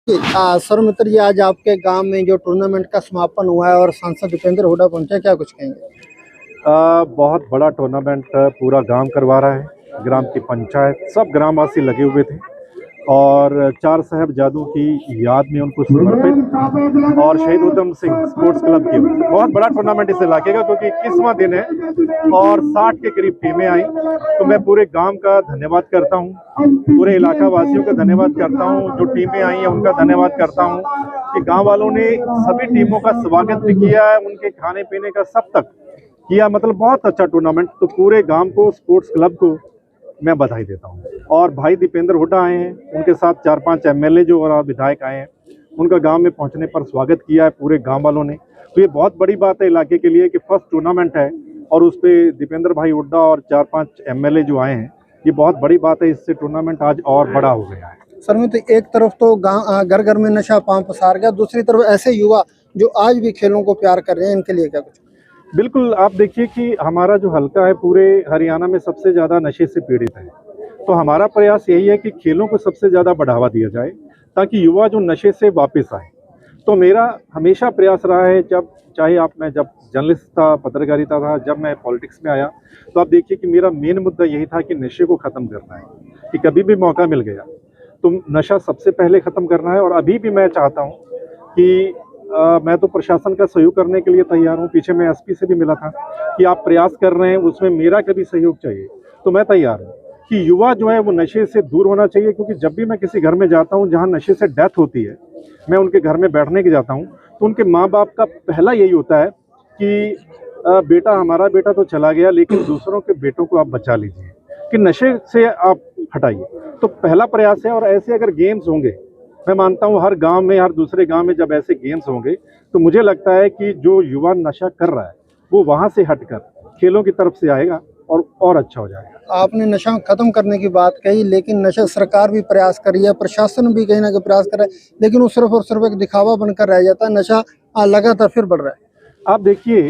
Sir मित्र जी, आज आपके गांव में जो टूर्नामेंट का समापन हुआ है और सांसद दीपेंद्र हुड्डा पहुंचे, क्या कुछ कहेंगे? बहुत बड़ा टूर्नामेंट पूरा गांव करवा रहा है। ग्राम की पंचायत सब ग्रामवासी लगे हुए थे और चार साहबजादों की याद में उनको समर्पित और शहीद उधम सिंह स्पोर्ट्स क्लब की बहुत बड़ा टूर्नामेंट इस इलाके का, क्योंकि 21वां दिन है और 60 के करीब टीमें आई। तो मैं पूरे गांव का धन्यवाद करता हूं, पूरे इलाका वासियों का धन्यवाद करता हूं, जो टीमें आई हैं उनका धन्यवाद करता हूं कि गाँव वालों ने सभी टीमों का स्वागत भी किया है, उनके खाने पीने का सब तक किया। मतलब बहुत अच्छा टूर्नामेंट। तो पूरे गांव को, स्पोर्ट्स क्लब को मैं बधाई देता हूं। और भाई दीपेंद्र हुड्डा आए हैं, उनके साथ 4-5 एमएलए जो और विधायक आए हैं, उनका गांव में पहुंचने पर स्वागत किया है पूरे गांव वालों ने। तो ये बहुत बड़ी बात है इलाके के लिए कि फर्स्ट टूर्नामेंट है और उस पर दीपेंद्र भाई हुड्डा और 4-5 एमएलए जो आए हैं, ये बहुत बड़ी बात है। इससे टूर्नामेंट आज और बड़ा हो गया है। सर में तो एक तरफ तो गाँव घर घर में नशा पांव पसार गया, दूसरी तरफ ऐसे युवा जो आज भी खेलों को प्यार कर रहे हैं, इनके लिए क्या कुछ? बिल्कुल, आप देखिए कि हमारा जो हल्का है पूरे हरियाणा में सबसे ज़्यादा नशे से पीड़ित है। तो हमारा प्रयास यही है कि खेलों को सबसे ज़्यादा बढ़ावा दिया जाए ताकि युवा जो नशे से वापस आए। तो मेरा हमेशा प्रयास रहा है, मैं जब जर्नलिस्ट था, पत्रकारिता था, जब मैं पॉलिटिक्स में आया, तो आप देखिए कि मेरा मेन मुद्दा यही था कि नशे को ख़त्म करना है। कि कभी भी मौका मिल गया तो नशा सबसे पहले ख़त्म करना है। और अभी भी मैं चाहता हूँ कि मैं तो प्रशासन का सहयोग करने के लिए तैयार हूँ। पीछे मैं एसपी से भी मिला था कि आप प्रयास कर रहे हैं, उसमें मेरा कभी सहयोग चाहिए तो मैं तैयार हूँ कि युवा जो है वो नशे से दूर होना चाहिए। क्योंकि जब भी मैं किसी घर में जाता हूँ जहाँ नशे से डेथ होती है, मैं उनके घर में बैठने के जाता हूँ तो उनके माँ बाप का पहला यही होता है कि बेटा, हमारा बेटा तो चला गया लेकिन दूसरों के बेटों को आप बचा लीजिए, कि नशे से आप हटाइए। तो पहला प्रयास है। और ऐसे अगर गेम्स होंगे, मैं मानता हूँ हर गांव में, हर दूसरे गांव में जब ऐसे गेम्स होंगे तो मुझे लगता है कि जो युवा नशा कर रहा है वो वहां से हटकर खेलों की तरफ से आएगा और अच्छा हो जाएगा। आपने नशा खत्म करने की बात कही, लेकिन नशा सरकार भी प्रयास कर रही है, प्रशासन भी कहीं ना कहीं प्रयास कर रहा है, लेकिन वो सिर्फ और सिर्फ एक दिखावा बनकर रह जाता है। नशा लगातार फिर बढ़ रहा है। आप देखिए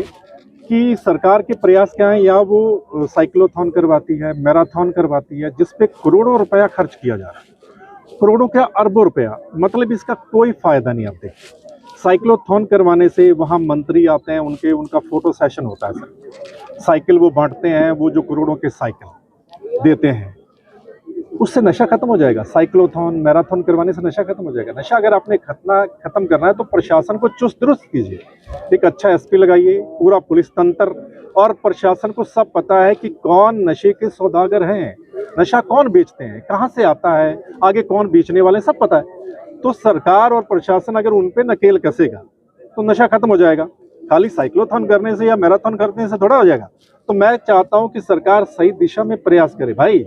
कि सरकार के प्रयास क्या है, या वो साइक्लोथॉन करवाती है, मैराथन करवाती है, जिसपे करोड़ों रुपया खर्च किया जा रहा है, करोड़ों क्या अरबों रुपया। मतलब इसका कोई फायदा नहीं। आप देखिए साइक्लोथॉन करवाने से वहाँ मंत्री आते हैं, उनका फोटो सेशन होता है सर, साइकिल वो बांटते हैं, वो जो करोड़ों के साइकिल देते हैं, उससे नशा खत्म हो जाएगा। साइक्लोथॉन मैराथन करवाने से नशा खत्म हो जाएगा। नशा अगर आपने खत्म करना है तो प्रशासन को चुस्त दुरुस्त कीजिए, एक अच्छा एसपी लगाइए, पूरा पुलिस तंत्र। और प्रशासन को सब पता है कि कौन नशे के सौदागर हैं, नशा कौन बेचते हैं, कहाँ से आता है, आगे कौन बेचने वाले, सब पता है। तो सरकार और प्रशासन अगर उन पे नकेल कसेगा तो नशा खत्म हो जाएगा। खाली साइक्लोथॉन करने से या मैराथन करने से थोड़ा हो जाएगा। तो मैं चाहता हूं कि सरकार सही दिशा में प्रयास करे। भाई,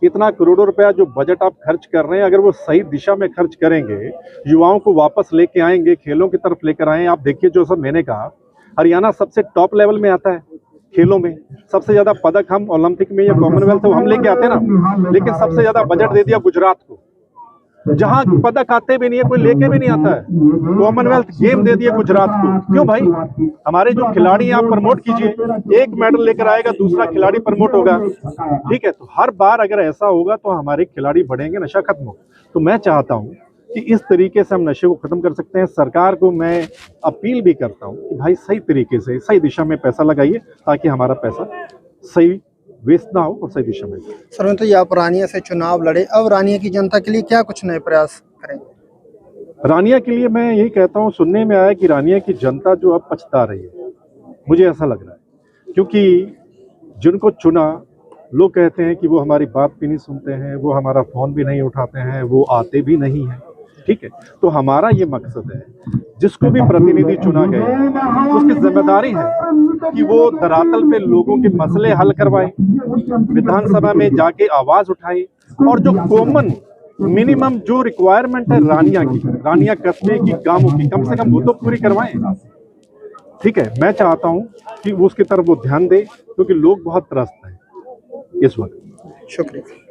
इतना करोड़ों रुपया जो बजट आप खर्च कर रहे हैं, अगर वो सही दिशा में खर्च करेंगे, युवाओं को वापस लेके आएंगे, खेलों की तरफ लेकर आए। आप देखिए, जो सब मैंने कहा, हरियाणा सबसे टॉप लेवल में आता है खेलों में। सबसे ज्यादा पदक हम ओलंपिक में या कॉमनवेल्थ हम लेके आते हैं ना, लेकिन सबसे ज्यादा बजट दे दिया गुजरात को, जहां पदक आते भी नहीं है, कोई लेके भी नहीं आता है। कॉमनवेल्थ गेम दे दिए गुजरात को। क्यों भाई? हमारे जो खिलाड़ी आप प्रमोट कीजिए, एक मेडल लेकर आएगा, दूसरा खिलाड़ी प्रमोट होगा, ठीक है। तो हर बार अगर ऐसा होगा तो हमारे खिलाड़ी बढ़ेंगे, नशा खत्म होगा। तो मैं चाहता हूं कि इस तरीके से हम नशे को खत्म कर सकते हैं। सरकार को मैं अपील भी करता हूं कि भाई सही तरीके से, सही दिशा में पैसा लगाइए ताकि हमारा पैसा सही वेस्ट ना हो और सही दिशा में। सर तो आप रानिया से चुनाव लड़े, अब रानिया की जनता के लिए क्या कुछ नए प्रयास करेंगे? रानिया के लिए मैं यही कहता हूँ, सुनने में आया कि रानिया की जनता जो अब पछता रही है, मुझे ऐसा लग रहा है। क्योंकि जिनको चुना, लोग कहते हैं कि वो हमारी बात भी नहीं सुनते हैं, वो हमारा फ़ोन भी नहीं उठाते हैं, वो आते भी नहीं हैं, ठीक है। तो हमारा ये मकसद है, जिसको भी प्रतिनिधि चुना गया उसकी जिम्मेदारी है कि वो धरातल पे लोगों के मसले हल करवाए, विधानसभा में जाके आवाज़ उठाए, और जो कॉमन मिनिमम जो रिक्वायरमेंट है रानिया कस्बे की, गांवों की, कम से कम वो तो पूरी करवाएं, ठीक है। मैं चाहता हूं कि उसकी तरफ वो ध्यान दे, क्योंकि लोग बहुत त्रस्त हैं इस वक्त। शुक्रिया।